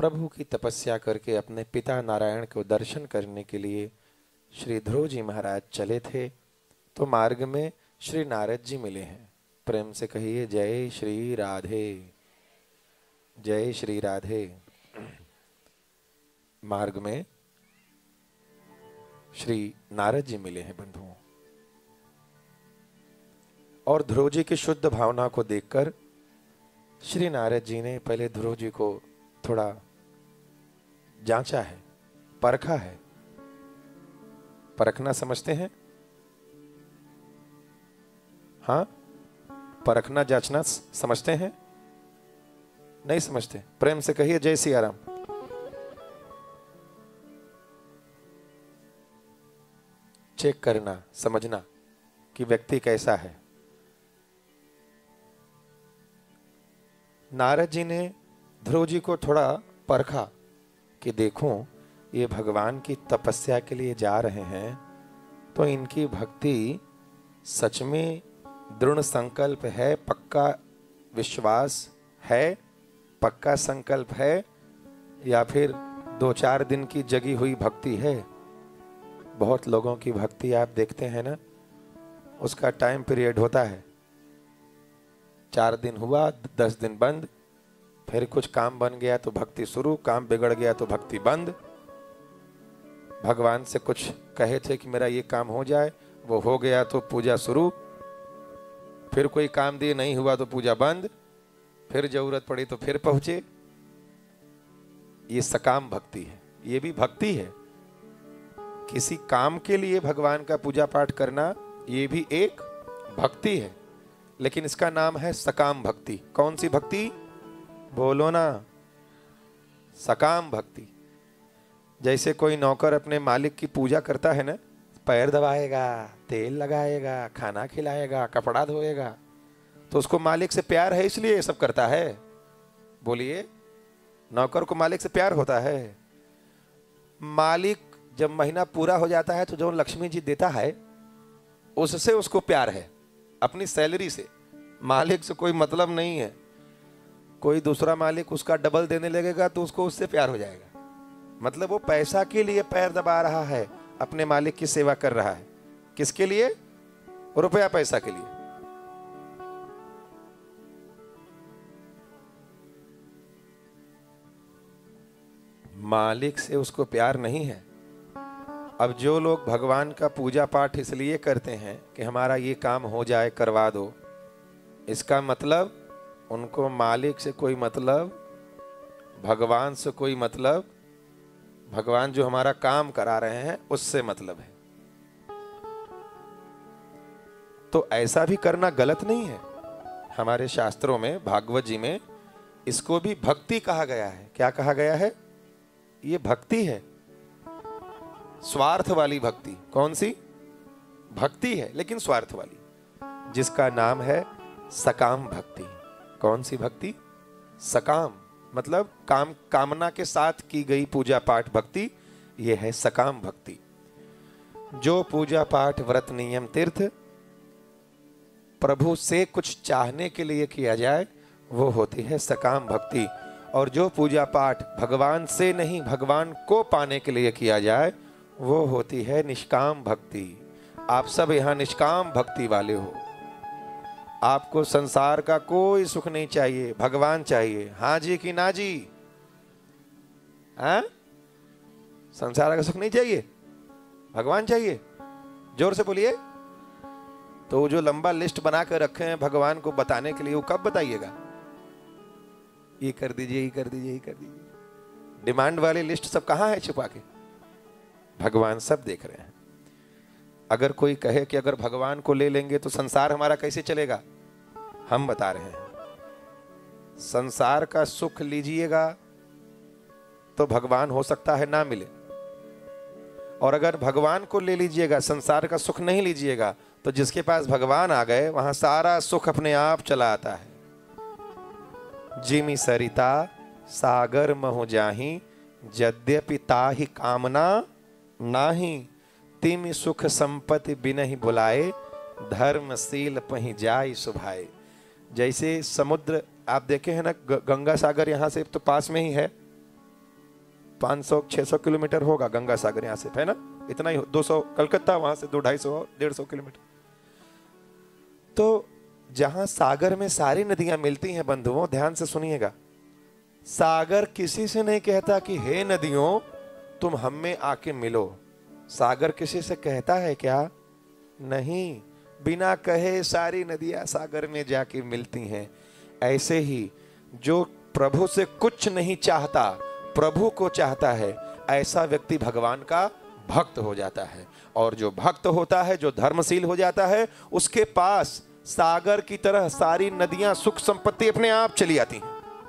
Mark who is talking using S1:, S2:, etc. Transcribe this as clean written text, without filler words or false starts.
S1: प्रभु की तपस्या करके अपने पिता नारायण को दर्शन करने के लिए श्री ध्रुव जी महाराज चले थे, तो मार्ग में श्री नारद जी मिले हैं। प्रेम से कहिए जय श्री राधे, जय श्री राधे। मार्ग में श्री नारद जी मिले हैं बंधुओं, और ध्रुव जी की शुद्ध भावना को देखकर श्री नारद जी ने पहले ध्रुव जी को थोड़ा जांचा है, परखा है। परखना समझते हैं? हाँ, परखना जांचना समझते हैं? नहीं समझते? प्रेम से कहिए जय सिया राम। चेक करना, समझना कि व्यक्ति कैसा है। नारद जी ने ध्रुव जी को थोड़ा परखा कि देखो ये भगवान की तपस्या के लिए जा रहे हैं, तो इनकी भक्ति सच में दृढ़ संकल्प है, पक्का विश्वास है, पक्का संकल्प है, या फिर 2-4 दिन की जगी हुई भक्ति है। बहुत लोगों की भक्ति आप देखते हैं ना, उसका टाइम पीरियड होता है, 4 दिन हुआ, 10 दिन बंद, फिर कुछ काम बन गया तो भक्ति शुरू, काम बिगड़ गया तो भक्ति बंद। भगवान से कुछ कहे थे कि मेरा ये काम हो जाए, वो हो गया तो पूजा शुरू, फिर कोई काम दिए नहीं हुआ तो पूजा बंद, फिर जरूरत पड़ी तो फिर पहुंचे। ये सकाम भक्ति है, ये भी भक्ति है। किसी काम के लिए भगवान का पूजा पाठ करना, ये भी एक भक्ति है, लेकिन इसका नाम है सकाम भक्ति। कौन सी भक्ति? बोलो ना, सकाम भक्ति। जैसे कोई नौकर अपने मालिक की पूजा करता है ना, पैर दबाएगा, तेल लगाएगा, खाना खिलाएगा, कपड़ा धोएगा, तो उसको मालिक से प्यार है इसलिए ये सब करता है। बोलिए, नौकर को मालिक से प्यार होता है। मालिक जब महीना पूरा हो जाता है तो जो लक्ष्मी जी देता है उससे उसको प्यार है, अपनी सैलरी से। मालिक से कोई मतलब नहीं है। कोई दूसरा मालिक उसका डबल देने लगेगा तो उसको उससे प्यार हो जाएगा। मतलब वो पैसा के लिए पैर दबा रहा है, अपने मालिक की सेवा कर रहा है। किसके लिए? रुपया पैसा के लिए। मालिक से उसको प्यार नहीं है। अब जो लोग भगवान का पूजा पाठ इसलिए करते हैं कि हमारा ये काम हो जाए, करवा दो, इसका मतलब उनको मालिक से कोई मतलब, भगवान से कोई मतलब, भगवान जो हमारा काम करा रहे हैं उससे मतलब है। तो ऐसा भी करना गलत नहीं है। हमारे शास्त्रों में, भागवत जी में इसको भी भक्ति कहा गया है। क्या कहा गया है? ये भक्ति है, स्वार्थ वाली भक्ति। कौन सी भक्ति है? लेकिन स्वार्थ वाली, जिसका नाम है सकाम भक्ति। कौन सी भक्ति? सकाम, मतलब काम, कामना के साथ की गई पूजा पाठ भक्ति, यह है सकाम भक्ति। जो पूजा पाठ, व्रत, नियम, तीर्थ प्रभु से कुछ चाहने के लिए किया जाए, वो होती है सकाम भक्ति। और जो पूजा पाठ भगवान से नहीं, भगवान को पाने के लिए किया जाए, वो होती है निष्काम भक्ति। आप सब यहाँ निष्काम भक्ति वाले हो। आपको संसार का कोई सुख नहीं चाहिए, भगवान चाहिए। हाँ जी कि ना जी? हाँ, संसार का सुख नहीं चाहिए, भगवान चाहिए। जोर से बोलिए। तो जो लंबा लिस्ट बना कर रखे हैं भगवान को बताने के लिए, वो कब बताइएगा? ये कर दीजिए, ये कर दीजिए, ये कर दीजिए। डिमांड वाली लिस्ट सब कहाँ है छुपा के? भगवान सब देख रहे हैं। अगर कोई कहे कि अगर भगवान को ले लेंगे तो संसार हमारा कैसे चलेगा, हम बता रहे हैं, संसार का सुख लीजिएगा तो भगवान हो सकता है ना मिले, और अगर भगवान को ले लीजिएगा, संसार का सुख नहीं लीजिएगा, तो जिसके पास भगवान आ गए वहां सारा सुख अपने आप चला आता है। जिमि सरिता सागर महु जाहि, यद्यपि ताहि कामना नाही, तिमि सुख संपत्ति बिनहि बुलाए, धर्मशील पहि जाय सुभाए। जैसे समुद्र आप देखे हैं ना, गंगा सागर यहाँ से तो पास में ही है, 500-600 किलोमीटर होगा गंगा सागर यहाँ से, है ना, इतना ही, 200 कलकत्ता, वहां से 250-150 किलोमीटर। तो जहां सागर में सारी नदियां मिलती हैं बंधुओं, ध्यान से सुनिएगा, सागर किसी से नहीं कहता कि हे नदियों तुम हम में आके मिलो। सागर किसी से कहता है क्या? नहीं, बिना कहे सारी नदियां सागर में जाके मिलती हैं। ऐसे ही जो प्रभु से कुछ नहीं चाहता, प्रभु को चाहता है, ऐसा व्यक्ति भगवान का भक्त हो जाता है। और जो भक्त होता है, जो धर्मशील हो जाता है, उसके पास सागर की तरह सारी नदियां, सुख संपत्ति अपने आप चली आती हैं।